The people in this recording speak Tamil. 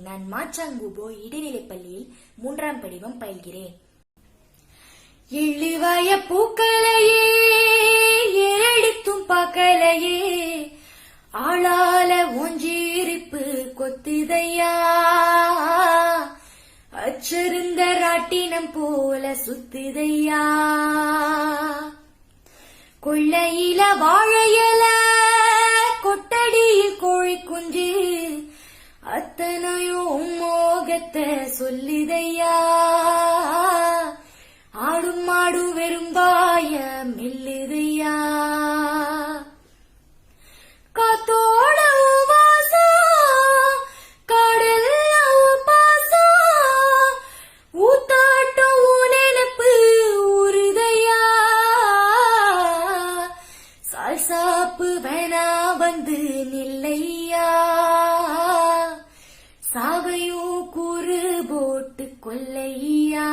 நான் மாச்சாங்குபோ இடைநிலைப் பள்ளியில் 3ஆம் படிவம் பயில்கிறேன். எள்ளுவாய பூக்களையே ஏறெடுத்தும் பார்க்கலையே, ஆளால ஒஞ்சிருப்பு கொத்துதையா, அச்சிருந்த ராட்டினம் போல சுத்துதையா, கொள்ளையில வாழையல கொட்டடியில் கோழி குஞ்சு, அத்தனையும் மோகத்தை சொல்லுதையா, ஆடும் மாடும் வெறும் வாய மெல்லுதையா, காத்தோட வாசம் கடல் பாசம், ஊத்தாட்டம் நினப்பு ஊறுதையா, சால்சாப்பு வேணா வந்து நில்லையா, சாவையும் கூறு போட்டு கொல்லையா.